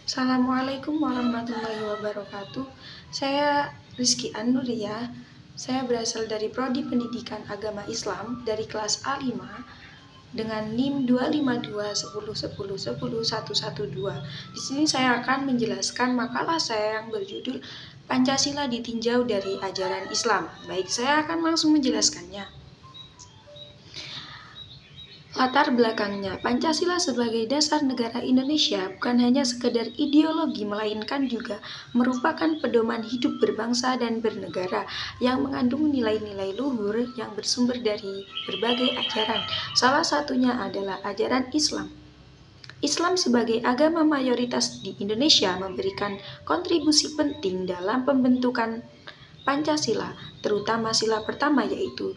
Assalamualaikum warahmatullahi wabarakatuh. Saya Rizky Anuria. Saya berasal dari Prodi Pendidikan Agama Islam dari kelas A5 dengan NIM 25210101112. Di sini saya akan menjelaskan makalah saya yang berjudul Pancasila ditinjau dari ajaran Islam. Baik, saya akan langsung menjelaskannya. Latar belakangnya, Pancasila sebagai dasar negara Indonesia bukan hanya sekedar ideologi, melainkan juga merupakan pedoman hidup berbangsa dan bernegara yang mengandung nilai-nilai luhur yang bersumber dari berbagai ajaran. Salah satunya adalah ajaran Islam. Islam sebagai agama mayoritas di Indonesia memberikan kontribusi penting dalam pembentukan Pancasila, terutama sila pertama yaitu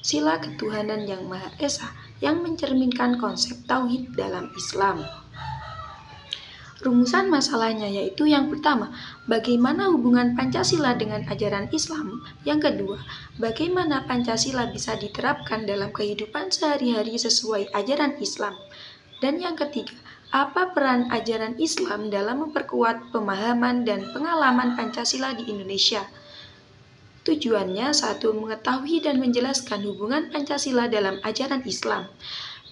sila ketuhanan yang Maha Esa yang mencerminkan konsep tauhid dalam Islam. Rumusan masalahnya yaitu yang pertama, bagaimana hubungan Pancasila dengan ajaran Islam? Yang kedua, bagaimana Pancasila bisa diterapkan dalam kehidupan sehari-hari sesuai ajaran Islam? Dan yang ketiga, apa peran ajaran Islam dalam memperkuat pemahaman dan pengalaman Pancasila di Indonesia? Tujuannya, satu, mengetahui dan menjelaskan hubungan Pancasila dalam ajaran Islam.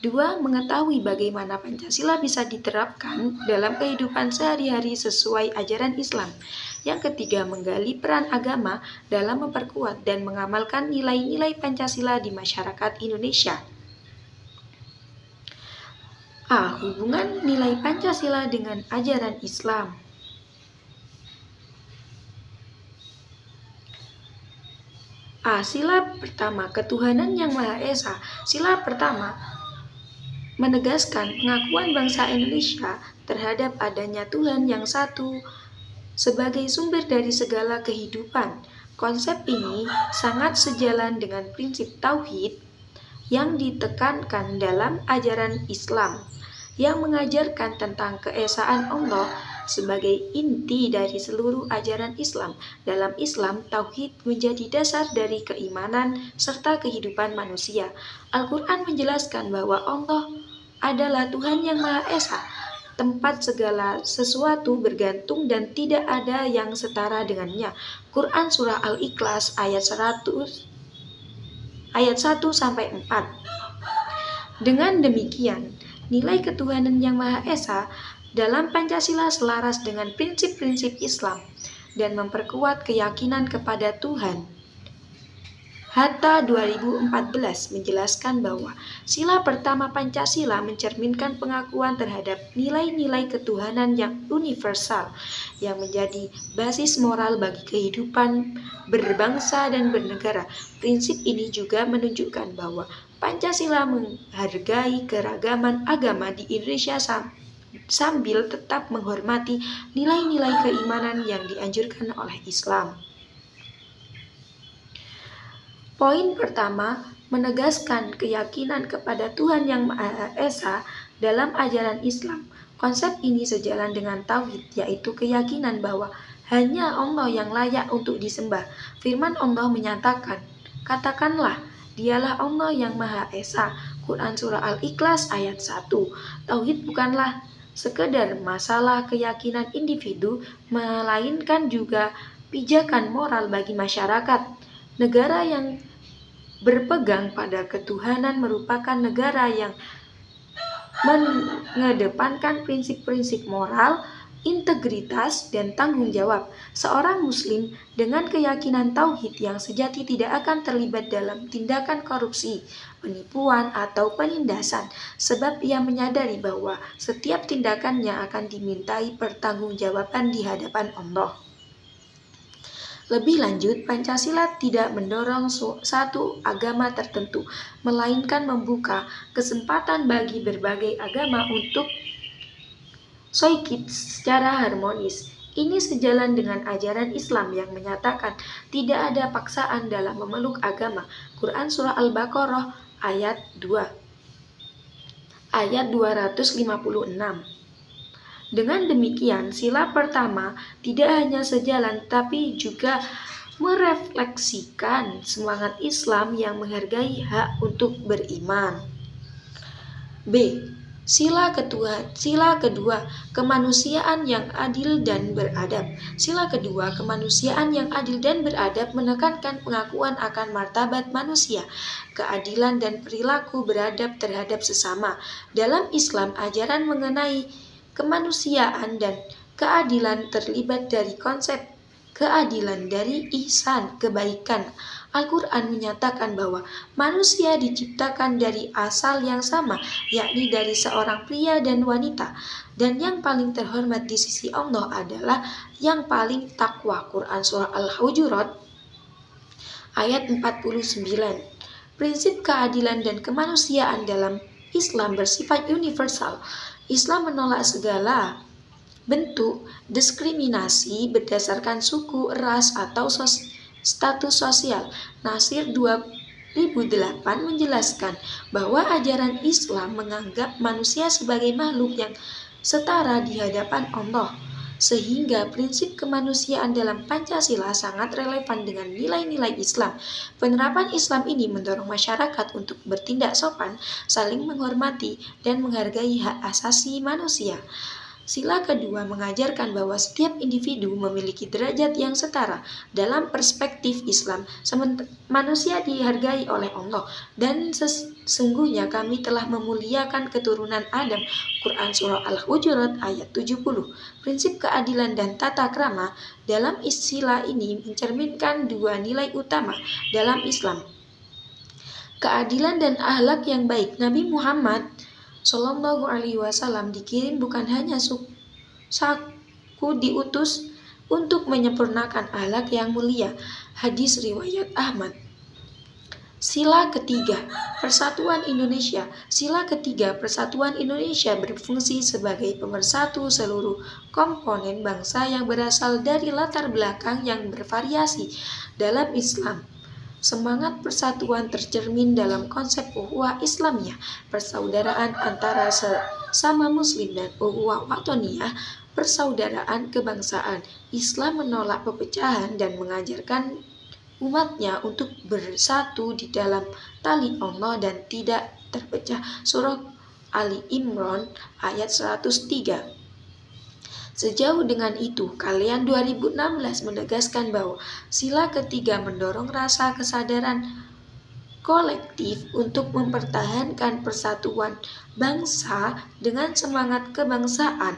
Dua, mengetahui bagaimana Pancasila bisa diterapkan dalam kehidupan sehari-hari sesuai ajaran Islam. Yang ketiga, menggali peran agama dalam memperkuat dan mengamalkan nilai-nilai Pancasila di masyarakat Indonesia. A. Hubungan nilai Pancasila dengan ajaran Islam. A. Sila pertama, ketuhanan yang Maha Esa. Sila pertama menegaskan pengakuan bangsa Indonesia terhadap adanya Tuhan yang satu sebagai sumber dari segala kehidupan. Konsep ini sangat sejalan dengan prinsip tauhid yang ditekankan dalam ajaran Islam, yang mengajarkan tentang keesaan Allah sebagai inti dari seluruh ajaran Islam. Dalam Islam, tauhid menjadi dasar dari keimanan serta kehidupan manusia. Al-Quran menjelaskan bahwa Allah adalah Tuhan yang Maha Esa, tempat segala sesuatu bergantung dan tidak ada yang setara dengannya. Quran Surah Al-Ikhlas ayat 1-4. Dengan demikian, nilai ketuhanan yang Maha Esa dalam Pancasila selaras dengan prinsip-prinsip Islam dan memperkuat keyakinan kepada Tuhan. Hatta 2014 menjelaskan bahwa sila pertama Pancasila mencerminkan pengakuan terhadap nilai-nilai ketuhanan yang universal yang menjadi basis moral bagi kehidupan berbangsa dan bernegara. Prinsip ini juga menunjukkan bahwa Pancasila menghargai keragaman agama di Indonesia sambil tetap menghormati nilai-nilai keimanan yang dianjurkan oleh Islam. Poin pertama, menegaskan keyakinan kepada Tuhan yang Maha Esa dalam ajaran Islam. Konsep ini sejalan dengan tauhid, yaitu keyakinan bahwa hanya Allah yang layak untuk disembah. Firman Allah menyatakan, katakanlah, dialah Allah yang Maha Esa. Quran Surah Al-Ikhlas ayat 1. Tauhid bukanlah sekedar masalah keyakinan individu, melainkan juga pijakan moral bagi masyarakat. Negara yang berpegang pada ketuhanan merupakan negara yang mengedepankan prinsip-prinsip moral, integritas, dan tanggung jawab. Seorang muslim dengan keyakinan tauhid yang sejati tidak akan terlibat dalam tindakan korupsi, penipuan, atau penindasan, sebab ia menyadari bahwa setiap tindakannya akan dimintai pertanggungjawaban di hadapan Allah. Lebih lanjut, Pancasila tidak mendorong satu agama tertentu, melainkan membuka kesempatan bagi berbagai agama untuk coexist secara harmonis. Ini sejalan dengan ajaran Islam yang menyatakan tidak ada paksaan dalam memeluk agama. Quran Surah Al-Baqarah ayat 256. Dengan demikian, sila pertama tidak hanya sejalan tapi juga merefleksikan semangat Islam yang menghargai hak untuk beriman. B. Sila kedua, kemanusiaan yang adil dan beradab. Sila kedua, kemanusiaan yang adil dan beradab menekankan pengakuan akan martabat manusia, keadilan dan perilaku beradab terhadap sesama. Dalam Islam, ajaran mengenai kemanusiaan dan keadilan terlibat dari konsep keadilan dari ihsan, kebaikan. Al-Quran menyatakan bahwa manusia diciptakan dari asal yang sama, yakni dari seorang pria dan wanita. Dan yang paling terhormat di sisi Allah adalah yang paling takwa. Quran Surah Al-Hujurat ayat 49. Prinsip keadilan dan kemanusiaan dalam Islam bersifat universal. Islam menolak segala bentuk diskriminasi berdasarkan suku, ras, atau status sosial. Nasir 2008 menjelaskan bahwa ajaran Islam menganggap manusia sebagai makhluk yang setara di hadapan Allah, sehingga prinsip kemanusiaan dalam Pancasila sangat relevan dengan nilai-nilai Islam. Penerapan Islam ini mendorong masyarakat untuk bertindak sopan, saling menghormati, dan menghargai hak asasi manusia. Sila kedua mengajarkan bahwa setiap individu memiliki derajat yang setara. Dalam perspektif Islam, manusia dihargai oleh Allah, dan sesungguhnya kami telah memuliakan keturunan Adam. Quran Surah Al-Hujurat ayat 70. Prinsip keadilan dan tata krama dalam istilah ini mencerminkan dua nilai utama dalam Islam: keadilan dan akhlak yang baik. Nabi Muhammad Shallallahu Alaihi Wasallam dikirim bukan hanya saku diutus untuk menyempurnakan akhlak yang mulia. Hadis riwayat Ahmad. Sila ketiga, Persatuan Indonesia. Sila ketiga, Persatuan Indonesia berfungsi sebagai pemersatu seluruh komponen bangsa yang berasal dari latar belakang yang bervariasi. Dalam Islam, semangat persatuan tercermin dalam konsep ukhuwah Islamiyah, persaudaraan antara sesama muslim, dan ukhuwah watoniyah, persaudaraan kebangsaan. Islam menolak perpecahan dan mengajarkan umatnya untuk bersatu di dalam tali Allah dan tidak terpecah. Surah Ali Imran ayat 103. Sejauh dengan itu, Kalian 2016 menegaskan bahwa sila ketiga mendorong rasa kesadaran kolektif untuk mempertahankan persatuan bangsa dengan semangat kebangsaan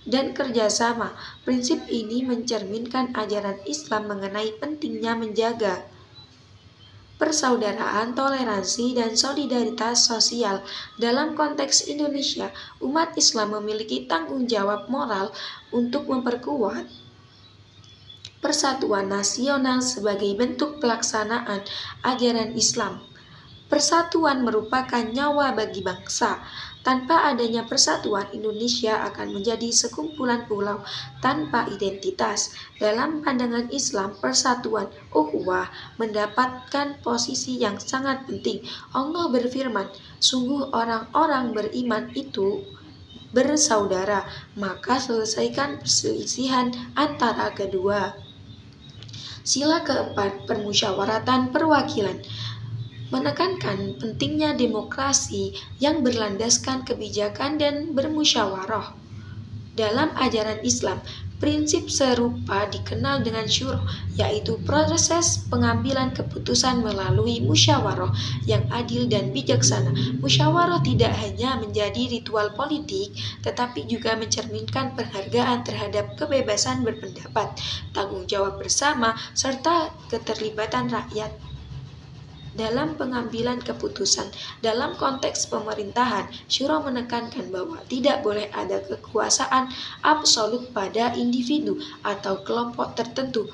dan kerjasama. Prinsip ini mencerminkan ajaran Islam mengenai pentingnya menjaga persaudaraan, toleransi, dan solidaritas sosial. Dalam konteks Indonesia, umat Islam memiliki tanggung jawab moral untuk memperkuat persatuan nasional sebagai bentuk pelaksanaan ajaran Islam. Persatuan merupakan nyawa bagi bangsa. Tanpa adanya persatuan, Indonesia akan menjadi sekumpulan pulau tanpa identitas. Dalam pandangan Islam, persatuan ukhuwah mendapatkan posisi yang sangat penting. Allah berfirman, "Sungguh orang-orang beriman itu bersaudara, maka selesaikan perselisihan antara kedua." Sila keempat, permusyawaratan perwakilan, menekankan pentingnya demokrasi yang berlandaskan kebijakan dan bermusyawarah. Dalam ajaran Islam, prinsip serupa dikenal dengan syuro, yaitu proses pengambilan keputusan melalui musyawarah yang adil dan bijaksana. Musyawarah tidak hanya menjadi ritual politik, tetapi juga mencerminkan penghargaan terhadap kebebasan berpendapat, tanggung jawab bersama, serta keterlibatan rakyat dalam pengambilan keputusan. Dalam konteks pemerintahan, syuro menekankan bahwa tidak boleh ada kekuasaan absolut pada individu atau kelompok tertentu.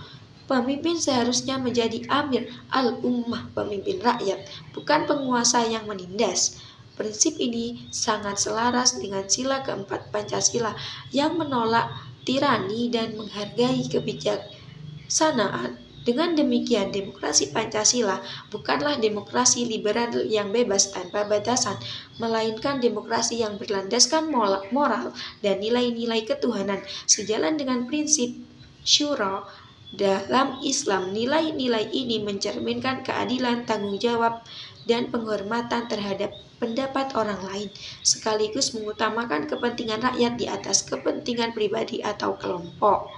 Pemimpin seharusnya menjadi amir al-ummah, pemimpin rakyat, bukan penguasa yang menindas. Prinsip ini sangat selaras dengan sila keempat Pancasila yang menolak tirani dan menghargai kebijaksanaan. Dengan demikian, demokrasi Pancasila bukanlah demokrasi liberal yang bebas tanpa batasan, melainkan demokrasi yang berlandaskan moral dan nilai-nilai ketuhanan. Sejalan dengan prinsip syuro dalam Islam, nilai-nilai ini mencerminkan keadilan, tanggung jawab, dan penghormatan terhadap pendapat orang lain, sekaligus mengutamakan kepentingan rakyat di atas kepentingan pribadi atau kelompok.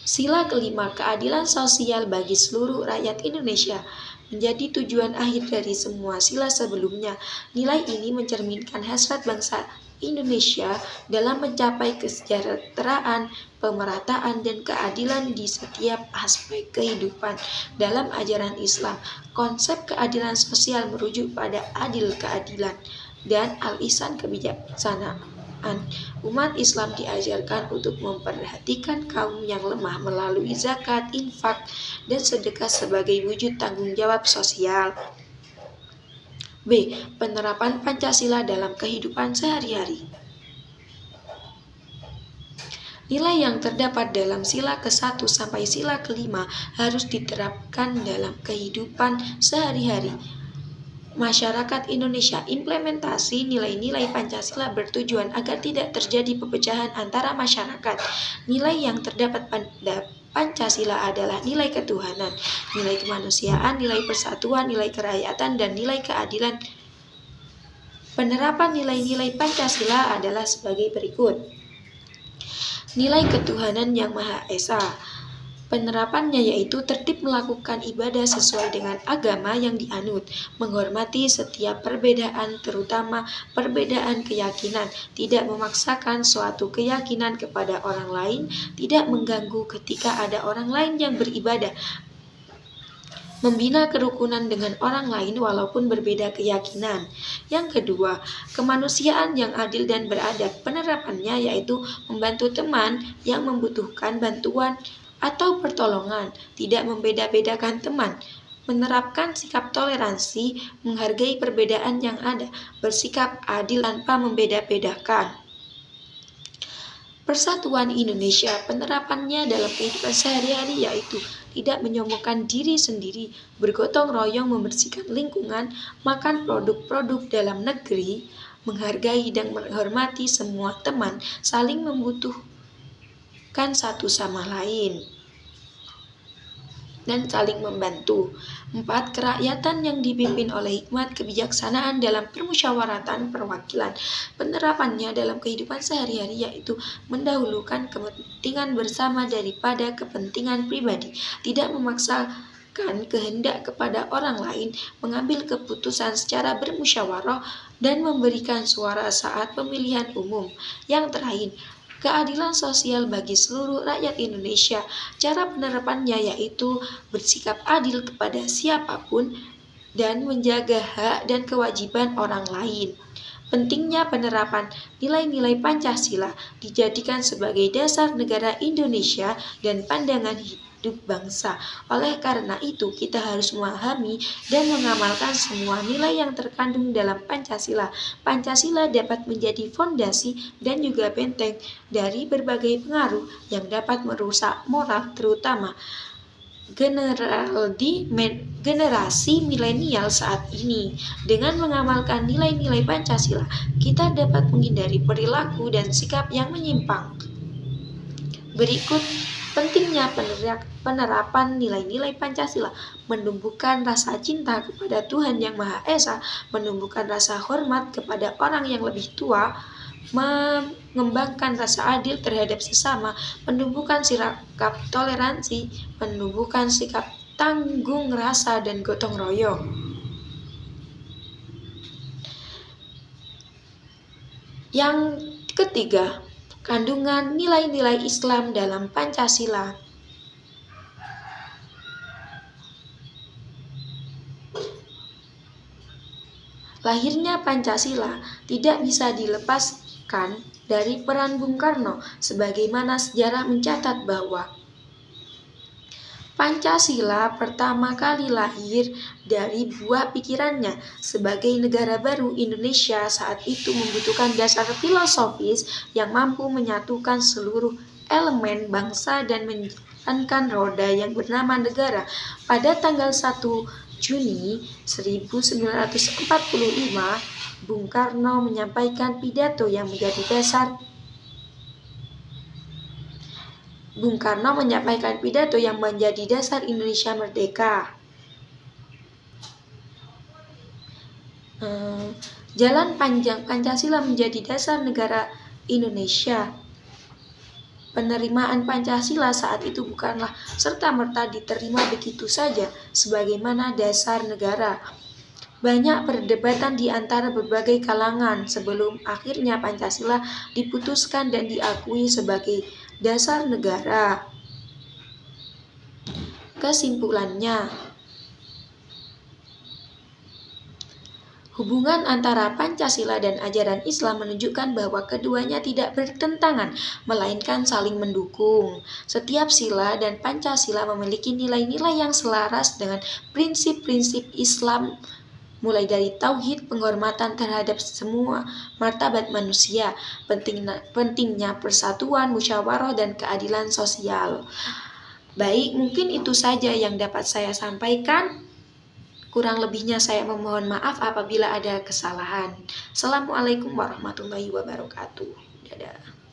Sila kelima, keadilan sosial bagi seluruh rakyat Indonesia menjadi tujuan akhir dari semua sila sebelumnya. Nilai ini mencerminkan hasrat bangsa Indonesia dalam mencapai kesejahteraan, pemerataan, dan keadilan di setiap aspek kehidupan. Dalam ajaran Islam, konsep keadilan sosial merujuk pada adil keadilan dan al-ihsan kebijaksanaan. Umat Islam diajarkan untuk memperhatikan kaum yang lemah melalui zakat, infak, dan sedekah sebagai wujud tanggung jawab sosial. Penerapan Pancasila dalam kehidupan sehari-hari. Nilai yang terdapat dalam sila ke-1 sampai sila ke-5 harus diterapkan dalam kehidupan sehari-hari masyarakat Indonesia. Implementasi nilai-nilai Pancasila bertujuan agar tidak terjadi perpecahan antara masyarakat. Nilai yang terdapat pada Pancasila adalah nilai ketuhanan, nilai kemanusiaan, nilai persatuan, nilai kerakyatan, dan nilai keadilan. Penerapan nilai-nilai Pancasila adalah sebagai berikut. Nilai ketuhanan yang Maha Esa. Penerapannya yaitu tertib melakukan ibadah sesuai dengan agama yang dianut, menghormati setiap perbedaan, terutama perbedaan keyakinan, tidak memaksakan suatu keyakinan kepada orang lain, tidak mengganggu ketika ada orang lain yang beribadah, membina kerukunan dengan orang lain walaupun berbeda keyakinan. Yang kedua, kemanusiaan yang adil dan beradab. Penerapannya yaitu membantu teman yang membutuhkan bantuan atau pertolongan, tidak membeda-bedakan teman, menerapkan sikap toleransi, menghargai perbedaan yang ada, bersikap adil tanpa membeda-bedakan. Persatuan Indonesia, penerapannya dalam kehidupan sehari-hari yaitu tidak menyombongkan diri sendiri, bergotong royong membersihkan lingkungan, makan produk-produk dalam negeri, menghargai dan menghormati semua teman, saling membutuhkan satu sama lain, dan saling membantu. 4. Kerakyatan yang dipimpin oleh hikmat kebijaksanaan dalam permusyawaratan perwakilan. Penerapannya dalam kehidupan sehari-hari yaitu mendahulukan kepentingan bersama daripada kepentingan pribadi, tidak memaksakan kehendak kepada orang lain, mengambil keputusan secara bermusyawarah, dan memberikan suara saat pemilihan umum. Yang terakhir, keadilan sosial bagi seluruh rakyat Indonesia. Cara penerapannya yaitu bersikap adil kepada siapapun dan menjaga hak dan kewajiban orang lain. Pentingnya penerapan nilai-nilai Pancasila dijadikan sebagai dasar negara Indonesia dan pandangan hidup bangsa. Oleh karena itu, kita harus memahami dan mengamalkan semua nilai yang terkandung dalam Pancasila. Pancasila dapat menjadi fondasi dan juga benteng dari berbagai pengaruh yang dapat merusak moral, terutama generasi milenial saat ini. Dengan mengamalkan nilai-nilai Pancasila, kita dapat menghindari perilaku dan sikap yang menyimpang. Berikut pentingnya penerapan nilai-nilai Pancasila: menumbuhkan rasa cinta kepada Tuhan Yang Maha Esa, menumbuhkan rasa hormat kepada orang yang lebih tua, mengembangkan rasa adil terhadap sesama, menumbuhkan sikap toleransi, menumbuhkan sikap tanggung rasa dan gotong royong. Yang ketiga, kandungan nilai-nilai Islam dalam Pancasila. Lahirnya Pancasila tidak bisa dilepaskan dari peran Bung Karno, sebagaimana sejarah mencatat bahwa Pancasila pertama kali lahir dari buah pikirannya. Sebagai negara baru, Indonesia saat itu membutuhkan dasar filosofis yang mampu menyatukan seluruh elemen bangsa dan menjalankan roda yang bernama negara. Pada tanggal 1 Juni 1945, Bung Karno menyampaikan pidato yang menjadi dasar Indonesia merdeka. Jalan panjang Pancasila menjadi dasar negara Indonesia. Penerimaan Pancasila saat itu bukanlah serta-merta diterima begitu saja sebagaimana dasar negara. Banyak perdebatan di antara berbagai kalangan sebelum akhirnya Pancasila diputuskan dan diakui sebagai dasar negara. Kesimpulannya, hubungan antara Pancasila dan ajaran Islam menunjukkan bahwa keduanya tidak bertentangan, melainkan saling mendukung. Setiap sila dan Pancasila memiliki nilai-nilai yang selaras dengan prinsip-prinsip Islam, mulai dari tauhid, penghormatan terhadap semua martabat manusia, pentingnya persatuan, musyawarah, dan keadilan sosial. Baik, mungkin itu saja yang dapat saya sampaikan. Kurang lebihnya saya memohon maaf apabila ada kesalahan. Assalamualaikum warahmatullahi wabarakatuh. Dadah.